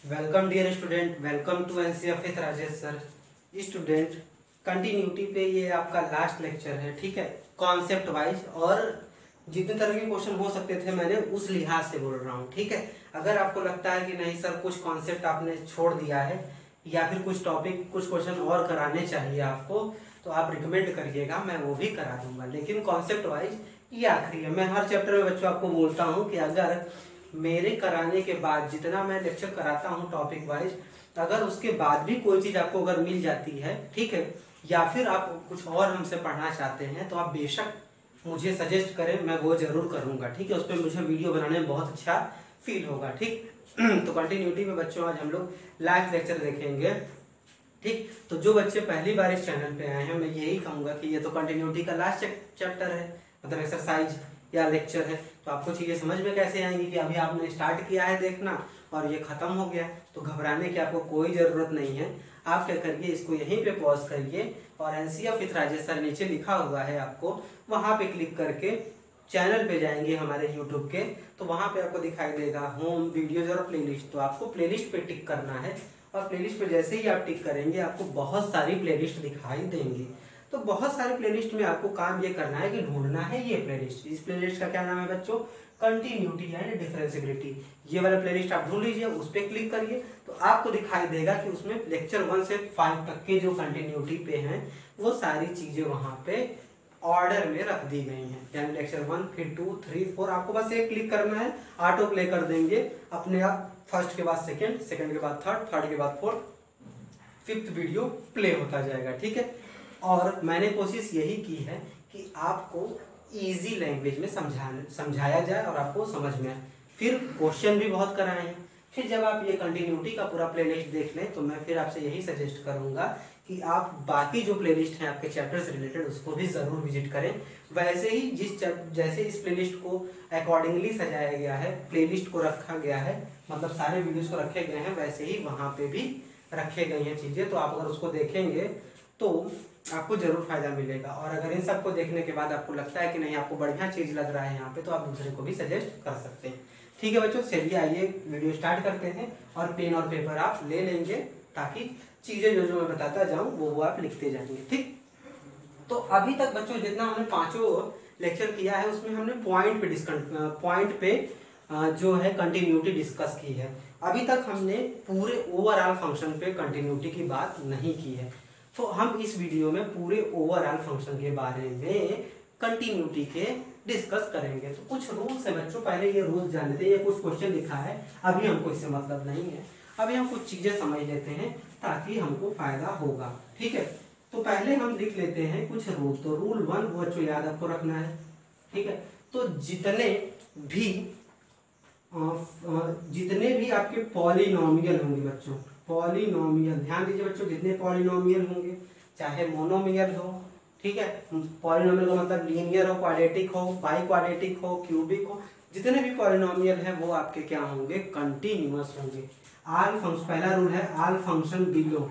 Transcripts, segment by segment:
Welcome dear student, welcome to NCF with Rajesh sir. Student, continuity पे ये आपका last lecture है, ठीक है। कॉन्सेप्ट वाइज और जितने तरह के क्वेश्चन हो सकते थे मैंने उस लिहाज से बोल रहा हूँ, ठीक है। अगर आपको लगता है कि नहीं सर कुछ कॉन्सेप्ट आपने छोड़ दिया है या फिर कुछ टॉपिक कुछ क्वेश्चन और कराने चाहिए आपको, तो आप रिकमेंड करिएगा, मैं वो भी करा दूंगा। लेकिन कॉन्सेप्ट वाइज ये आखिरी है। मैं हर चैप्टर में बच्चों आपको बोलता हूँ कि अगर मेरे कराने के बाद जितना मैं लेक्चर कराता हूँ टॉपिक वाइज, अगर उसके बाद भी कोई चीज़ आपको अगर मिल जाती है, ठीक है, या फिर आप कुछ और हमसे पढ़ना चाहते हैं, तो आप बेशक मुझे सजेस्ट करें, मैं वो जरूर करूँगा, ठीक है। उस पर मुझे वीडियो बनाने में बहुत अच्छा फील होगा, ठीक। तो कंटिन्यूटी में बच्चों आज हम लोग लाइव लेक्चर देखेंगे, ठीक। तो जो बच्चे पहली बार इस चैनल पे आए हैं, मैं यही कहूँगा कि ये तो कंटिन्यूटी का लास्ट चैप्टर है, मतलब एक्सरसाइज या लेक्चर है। तो आपको चीज़ें समझ में कैसे आएंगी कि अभी आपने स्टार्ट किया है देखना और ये ख़त्म हो गया, तो घबराने की आपको कोई ज़रूरत नहीं है। आप क्या करिए, इसको यहीं पे पॉज करिए और एनसीएफ विद राजेश सर नीचे लिखा हुआ है, आपको वहाँ पे क्लिक करके चैनल पे जाएंगे हमारे यूट्यूब के, तो वहाँ पे आपको दिखाई देगा होम वीडियोज और प्लेलिस्ट। तो आपको प्लेलिस्ट पे टिक करना है और प्लेलिस्ट पे जैसे ही आप टिक करेंगे आपको बहुत सारी प्लेलिस्ट दिखाई देंगी। तो बहुत सारे प्लेलिस्ट में आपको काम ये करना है कि ढूंढना है ये प्लेलिस्ट। इस प्लेलिस्ट का क्या नाम है बच्चों? Continuity and differentiability. ये वाला प्लेलिस्ट आप ढूंढ लीजिए, उस पर क्लिक करिए तो आपको दिखाई देगा कि उसमें लेक्चर 1 से 5 तक के जो कंटिन्यूटी पे हैं वो सारी चीजें वहां पे ऑर्डर में रख दी गई हैं। यानी लेक्चर 1 फिर 2 3 4, आपको बस एक क्लिक करना है, ऑटो प्ले कर देंगे अपने आप। फर्स्ट के बाद सेकंड, सेकंड के बाद थर्ड, थर्ड के बाद फोर्थ, फिफ्थ वीडियो प्ले होता जाएगा, ठीक है। और मैंने कोशिश यही की है कि आपको इजी लैंग्वेज में समझाया जाए और आपको समझ में आए। फिर क्वेश्चन भी बहुत कराए हैं। फिर जब आप ये कंटिन्यूटी का पूरा प्लेलिस्ट देख लें तो मैं फिर आपसे यही सजेस्ट करूंगा कि आप बाकी जो प्लेलिस्ट हैं आपके चैप्टर से रिलेटेड उसको भी जरूर विजिट करें। वैसे ही जैसे इस प्लेलिस्ट को अकॉर्डिंगली सजाया गया है, प्लेलिस्ट को रखा गया है, मतलब सारे वीडियोस को रखे गए हैं, वैसे ही वहाँ पे भी रखे गई हैं चीज़ें। तो आप अगर उसको देखेंगे तो आपको जरूर फायदा मिलेगा। और अगर इन सबको देखने के बाद आपको लगता है कि नहीं आपको बढ़िया चीज़ लग रहा है यहाँ पे, तो आप दूसरे को भी सजेस्ट कर सकते हैं, ठीक है बच्चों। चलिए आइए वीडियो स्टार्ट करते हैं और पेन और पेपर आप ले लेंगे ताकि चीज़ें जो जो मैं बताता जाऊँ वो आप लिखते जाएंगे, ठीक। तो अभी तक बच्चों जितना हमने पांचों लेक्चर किया है उसमें हमने पॉइंट पे जो है कंटिन्यूटी डिस्कस की है। अभी तक हमने पूरे ओवरऑल फंक्शन पे कंटिन्यूटी की बात नहीं की है। तो हम इस वीडियो में पूरे ओवरऑल फंक्शन के बारे में कंटिन्यूटी के डिस्कस करेंगे। तो कुछ रूल्स है बच्चों, पहले ये रूल्स जान लेते हैं। ये कुछ क्वेश्चन लिखा है, अभी हमको इससे मतलब नहीं है, अभी हम कुछ चीजें समझ लेते हैं ताकि हमको फायदा होगा, ठीक है। तो पहले हम लिख लेते हैं कुछ रूल। तो रूल 1 वो बच्चों याद आपको रखना है, ठीक है। तो जितने भी आपके पॉलिनोमियल होंगे बच्चों, पॉलिनोमियल ध्यान दीजिए बच्चों, जितने पॉलिनोमियल होंगे चाहे मोनोमियल हो, ठीक है। पॉलिनोमियल का मतलब लीनियर हो, क्वाड्रेटिक हो, बाई क्वाड्रेटिक हो, क्यूबिक हो, जितने भी पॉलिनोमियल हैं वो आपके क्या होंगे? कंटिन्यूअस होंगे। ऑल फंक्शन, पहला रूल है all function below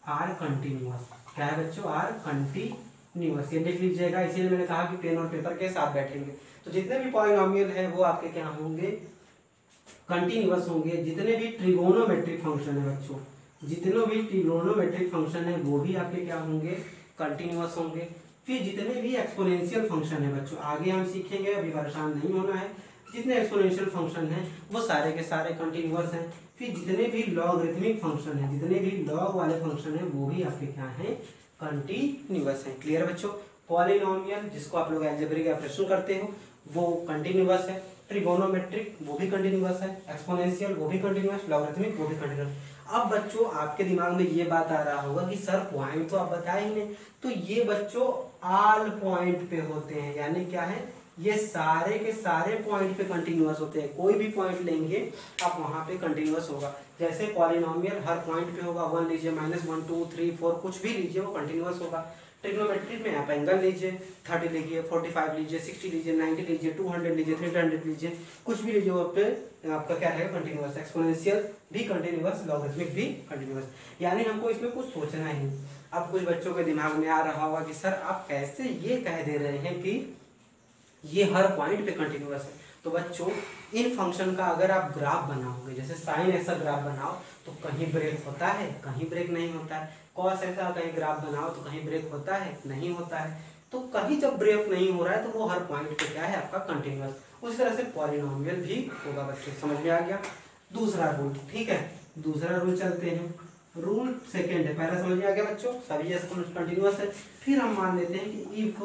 are continuous. क्या है बच्चों? आर कंटिन्यूअस, ये लिख लीजिएगा, इसीलिए मैंने कहा कि पेन और पेपर के साथ बैठेंगे। तो जितने भी पॉलिनोमियल है वो आपके क्या होंगे? कंटिन्यूअस होंगे। जितने भी ट्रिगोनोमेट्रिक फंक्शन है बच्चों, जितने भी ट्रिगोनोमेट्रिक फंक्शन है वो भी आपके क्या होंगे? कंटिन्यूअस होंगे। फिर जितने भी एक्सपोनेंशियल फंक्शन है बच्चों, आगे हम सीखेंगे, अभी परेशान नहीं होना है। जितने एक्सपोनेंशियल फंक्शन हैं वो सारे के सारे कंटिन्यूअस हैं। फिर जितने भी लॉगरिथमिक फंक्शन है, जितने भी लॉग वाले फंक्शन है वो भी आपके क्या हैं? कंटिन्यूअस हैं। क्लियर बच्चों? पॉलिनोमियल जिसको आप लोग अलजेब्रिक ऑपरेशन करते हो वो कंटिन्यूअस है, ट्रिगोनोमेट्रिक वो भी कंटिन्यूअस है, एक्सपोनेंशियल वो भी कंटिन्यूअस, लॉगरिथमिक वो भी कंटिन्यूअस। अब बच्चों आपके दिमाग में ये बात आ रहा होगा कि सर पॉइंट तो आप बताए ही नहीं। तो ये बच्चों ऑल पॉइंट पे होते हैं, यानी क्या है? ये सारे के सारे पॉइंट पे कंटिन्यूअस होते हैं। कोई भी पॉइंट लेंगे आप वहां पे कंटिन्यूअस होगा। जैसे पॉलिनोमियल हर पॉइंट पे होगा, 1 लीजिए, -1 2 3 4 कुछ भी लीजिए वो कंटिन्यूअस होगा। ट्रिग्नोमेट्री में आप एंगल लीजिए, 30 लीजिए, 45 लीजिए, 60 लीजिए, 90 लीजिए, 200 लीजिए, 300 लीजिए, कुछ भी लीजिए, वो पे आपका क्या रहेगा? कंटिन्यूअस। एक्सपोनेंशियल भी कंटिन्यूअस, लॉगरिथमिक भी कंटिन्यूअस। यानी हमको इसमें कुछ सोचना ही। अब कुछ बच्चों के दिमाग में आ रहा होगा कि सर आप कैसे ये कह दे रहे हैं कि ये हर पॉइंट पे कंटिन्यूअस है। तो बच्चों इन फंक्शन का अगर आप ग्राफ बनाओगे, जैसे साइन एक्स का ग्राफ बनाओ तो कहीं ब्रेक होता है, कहीं ब्रेक नहीं होता है। कॉस एक्स का कहीं ग्राफ बनाओ तो कहीं ब्रेक होता है, नहीं होता है। तो कहीं जब ब्रेक नहीं हो रहा है तो वो हर पॉइंट पे क्या है आपका कंटिन्यूअस। उसी तरह से पॉलिनोमियल भी होगा बच्चों, समझ में आ गया। दूसरा रूल, ठीक है, दूसरा रूल चलते हैं। रूल सेकेंड है, पहला समझ में आ गया बच्चों, सभी ऐसे कंटिन्यूअस है। फिर हम मान लेते हैं कि if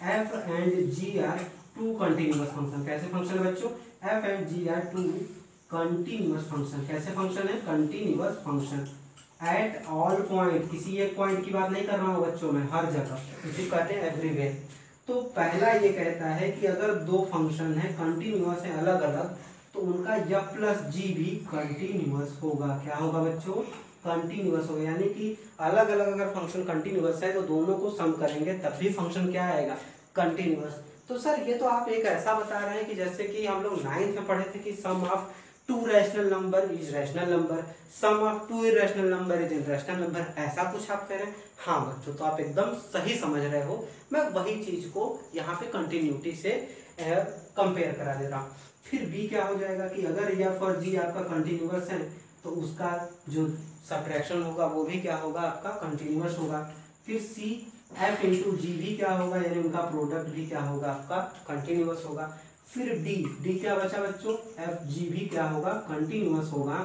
f and g are two continuous function. कैसे फंक्शन है बच्चों? F and g are two continuous function. कैसे फंक्शन है? Continuous function at all point. किसी एक पॉइंट की बात नहीं कर रहा हूँ बच्चों, मैं हर जगह, इसी कहते हैं एवरीवेयर। तो पहला ये कहता है कि अगर दो फंक्शन है कंटिन्यूअस है अलग अलग, तो उनका एफ प्लस जी भी कंटिन्यूअस होगा। क्या होगा बच्चों? कंटिन्यूअस होगा। यानी कि अलग अलग अगर फंक्शन कंटिन्यूअस है तो दोनों को सम करेंगे तब भी फंक्शन क्या आएगा? कंटिन्यूअस। तो सर ये तो आप एक ऐसा बता रहे हैं कि जैसे कि हम लोग 9th में पढ़े थे कि sum of two rational number is rational number, sum of two irrational number is irrational number, ऐसा कुछ आप कह रहे हैं। हाँ बच्चों, तो आप एकदम सही समझ रहे हो। मैं वही चीज को यहाँ पे कंटिन्यूटी से कंपेयर करा दे रहा हूँ। फिर बी क्या हो जाएगा कि अगर एफ और जी आपका कंटिन्यूअस है तो उसका जो सब्ट्रैक्शन होगा वो भी क्या होगा? आपका कंटिन्यूअस होगा। फिर सी एफ इंटू जी भी क्या होगा? यानी उनका प्रोडक्ट भी क्या होगा? आपका कंटिन्यूअस होगा। फिर डी क्या बचा बच्चों? एफ जी भी क्या होगा? कंटिन्यूअस होगा।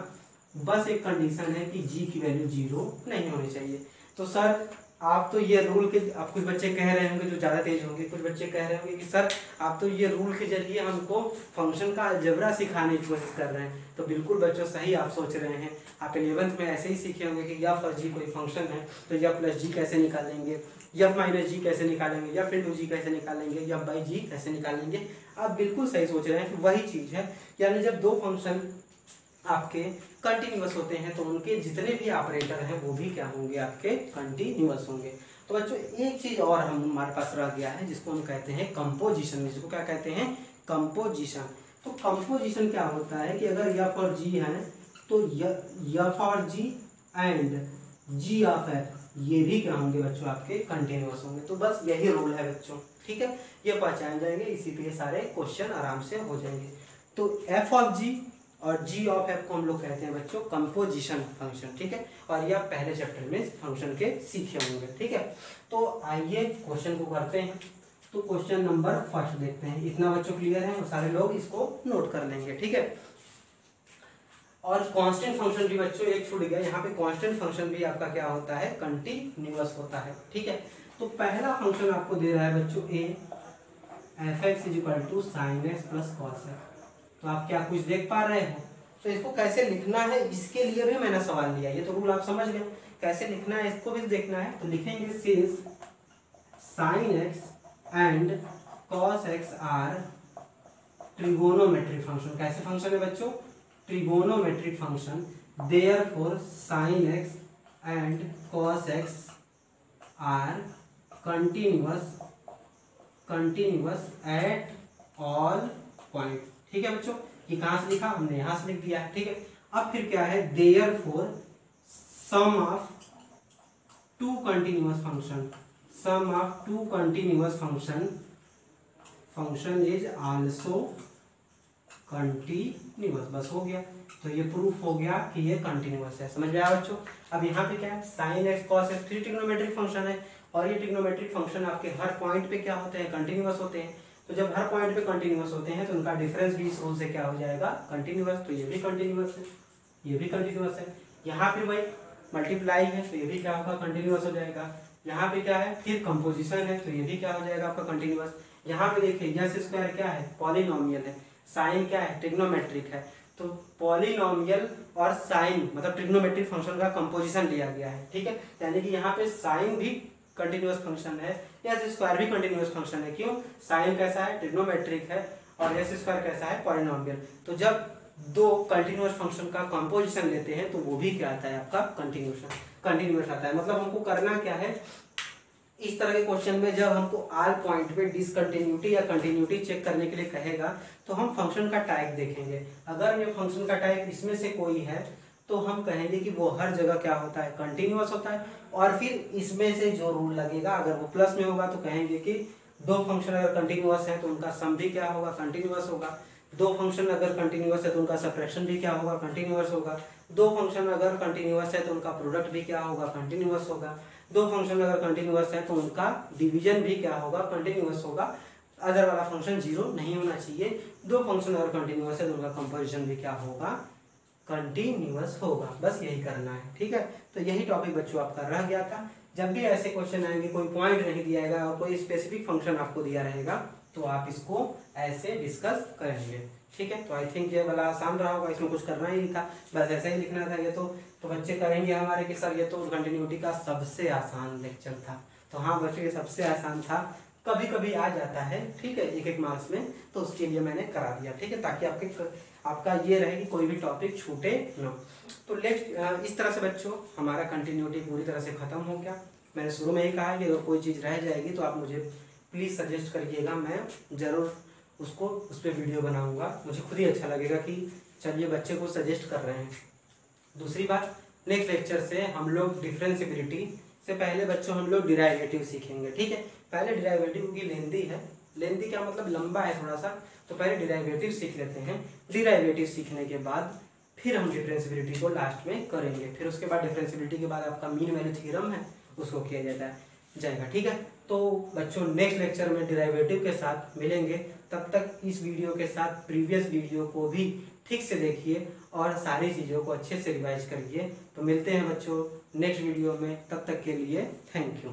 बस एक कंडीशन है कि जी की वैल्यू 0 नहीं होनी चाहिए। तो सर आप तो ये रूल के, आप कुछ बच्चे कह रहे होंगे जो ज़्यादा तेज होंगे, कुछ बच्चे कह रहे होंगे कि सर आप तो ये रूल के जरिए हमको फंक्शन का अलजेब्रा सिखाने की कोशिश कर रहे हैं। तो बिल्कुल बच्चों सही आप सोच रहे हैं। आप 11th में ऐसे ही सीखे होंगे कि एफ और जी कोई फंक्शन है तो एफ प्लस जी कैसे निकालेंगे, एफ माइनस जी कैसे निकालेंगे, एफ इंटू जी कैसे निकालेंगे, एफ बाई जी कैसे निकालेंगे। आप बिल्कुल सही सोच रहे हैं कि वही चीज़ है। यानी जब दो फंक्शन आपके कंटिन्यूअस होते हैं तो उनके जितने भी ऑपरेटर हैं वो भी क्या होंगे? आपके कंटिन्यूअस होंगे। तो बच्चों एक चीज और हमारे पास रह गया है जिसको हम कहते हैं कंपोजिशन। जिसको क्या कहते हैं? कंपोजिशन। तो कंपोजिशन क्या होता है कि अगर एफ और जी है तो एफ और जी एंड जी ऑफ एफ ये भी क्या होंगे बच्चों? आपके कंटिन्यूअस होंगे। तो बस यही रूल है बच्चों, ठीक है, ये पहचान जाएंगे, इसी पे सारे क्वेश्चन आराम से हो जाएंगे। तो एफ ऑफ जी और जी ऑफ एफ को हम लोग कहते हैं बच्चों कंपोजिशन फंक्शन, ठीक है। और ये आप पहले चैप्टर में फंक्शन के सीखे होंगे, ठीक है। तो आइए क्वेश्चन को करते हैं। तो क्वेश्चन नंबर फर्स्ट देखते हैं। इतना बच्चों क्लियर है? सारे लोग इसको नोट कर लेंगे, ठीक है। और कांस्टेंट फंक्शन भी बच्चों एक छूट गया, यहाँ पे कांस्टेंट फंक्शन भी आपका क्या होता है? कंटिन्यूअस होता है, ठीक है। तो पहला फंक्शन आपको दे रहा है बच्चों a f x is equal to sine x plus cos x. तो आप क्या कुछ देख पा रहे हो? तो इसको कैसे लिखना है इसके लिए भी मैंने सवाल लिया। ये तो रूल आप समझ गए, कैसे लिखना है इसको भी देखना है। तो लिखेंगे since sine x and cos x are trigonometric function. कैसे फंक्शन है बच्चों? Trigonometric function. Therefore sine x and cos x are continuous at all point, ठीक है बच्चों। ये कहां से लिखा? हमने यहां से लिख दिया है, ठीक है। अब फिर क्या है? Therefore sum of two continuous function is also continuous. बस हो गया। तो ये प्रूफ हो गया कि ये कंटिन्यूअस है। समझ में आया बच्चों? अब यहाँ पे क्या है? Sine x cos x trigonometric function है और ये ट्रिग्नोमेट्रिक फंक्शन आपके हर पॉइंट पे क्या होते हैं? कंटिन्यूअस होते हैं। तो जब हर पॉइंट पे कंटिन्यूअस होते हैं तो उनका डिफरेंस भी इस रूल से क्या हो जाएगा? कंटिन्यूअस। तो ये भी कंटिन्यूअस है, ये भी कंटिन्यूअस है। यहाँ पे भाई मल्टीप्लाई है तो ये भी क्या होगा? कंटिन्यूअस हो जाएगा। यहाँ पे क्या है? फिर कंपोजिशन है तो ये भी क्या हो जाएगा? आपका कंटिन्यूअस। यहाँ पे देखिए यस स्क्वायर क्या है? पॉलिनोमियल है। साइन क्या है? ट्रिग्नोमेट्रिक है। तो पॉलिनोमियल और साइन मतलब ट्रिग्नोमेट्रिक फंक्शन का कंपोजिशन लिया गया है, ठीक है। यानी कि यहाँ पे साइन भी कंटिन्यूअस फंक्शन है, एस स्क्वायर भी कंटिन्यूअस फंक्शन है। क्यों? साइन कैसा है? ट्रिग्नोमेट्रिक है और एस स्क्वायर कैसा है? पॉलिनोमियल। तो जब दो कंटिन्यूअस फंक्शन का कंपोजिशन लेते हैं तो वो भी क्या आता है? आपका कंटिन्यूअस आता है। मतलब हमको करना क्या है? इस तरह के क्वेश्चन में जब हमको आल पॉइंट पे डिसकंटिन्यूटी या कंटिन्यूटी चेक करने के लिए कहेगा तो हम फंक्शन का टाइप देखेंगे। अगर ये फंक्शन का टाइप इसमें से कोई है तो हम कहेंगे कि वो हर जगह क्या होता है? कंटिन्यूअस होता है। और फिर इसमें से जो रूल लगेगा, अगर वो प्लस में होगा तो कहेंगे कि दो फंक्शन अगर कंटिन्यूअस है तो उनका सम भी क्या होगा? कंटिन्यूअस होगा। दो फंक्शन अगर कंटिन्यूअस है तो उनका सब्ट्रैक्शन भी क्या होगा, कंटिन्यूअस होगा। दो फंक्शन अगर कंटिन्यूअस है तो उनका प्रोडक्ट भी क्या होगा, कंटिन्यूअस होगा। दो फंक्शन अगर कंटिन्यूअस है तो उनका डिवीजन भी क्या होगा, कंटिन्यूअस होगा। अदर वाला फंक्शन जीरो नहीं होना चाहिए। दो फंक्शन अगर कंटिन्यूअस है तो उनका कंपैरिजन भी क्या होगा, कंटिन्यूअस होगा। बस यही करना है, ठीक है। तो यही टॉपिक बच्चों आपका रह गया था। जब भी ऐसे क्वेश्चन आएंगे, कोई पॉइंट नहीं दिया जाएगा और कोई स्पेसिफिक फंक्शन आपको दिया रहेगा तो आप इसको ऐसे डिस्कस करेंगे, ठीक है। तो आई थिंक ये वाला आसान रहा होगा, इसमें कुछ करना ही नहीं था, बस ऐसे ही लिखना था। ये तो बच्चे करेंगे हमारे कि सर ये तो कंटिन्यूटी का सबसे आसान लेक्चर था। तो हाँ बच्चों, ये सबसे आसान था। कभी कभी आ जाता है, ठीक है, एक एक मार्क्स में, तो उसके लिए मैंने करा दिया, ठीक है, ताकि आपका ये रहे कि कोई भी टॉपिक छूटे ना। तो नेक्स्ट इस तरह से बच्चों हमारा कंटिन्यूटी पूरी तरह से खत्म हो गया। मैंने शुरू में ही कहा कि अगर कोई चीज़ रह जाएगी तो आप मुझे प्लीज़ सजेस्ट करिएगा, मैं ज़रूर उसको उस पर वीडियो बनाऊंगा। मुझे खुद ही अच्छा लगेगा कि चलिए बच्चे को सजेस्ट कर रहे हैं। दूसरी बात, नेक्स्ट लेक्चर से हम लोग डिफरेंशिएबिलिटी से पहले बच्चों हम लोग डिराइवेटिव सीखेंगे, ठीक है। पहले डिराइवेटिव की लेंदी है, लेंदी क्या मतलब लंबा है थोड़ा सा, तो पहले डिराइवेटिव सीख लेते हैं। डिराइवेटिव सीखने के बाद फिर हम डिफरेंशिएबिलिटी को लास्ट में करेंगे। फिर उसके बाद डिफरेंशिएबिलिटी के बाद आपका मीन वैल्यू थ्योरम है, उसको किया जाएगा, ठीक है। तो बच्चों नेक्स्ट लेक्चर में डिराइवेटिव के साथ मिलेंगे। तब तक इस वीडियो के साथ प्रीवियस वीडियो को भी ठीक से देखिए और सारी चीज़ों को अच्छे से रिवाइज करिए। तो मिलते हैं बच्चों नेक्स्ट वीडियो में, तब तक के लिए थैंक यू।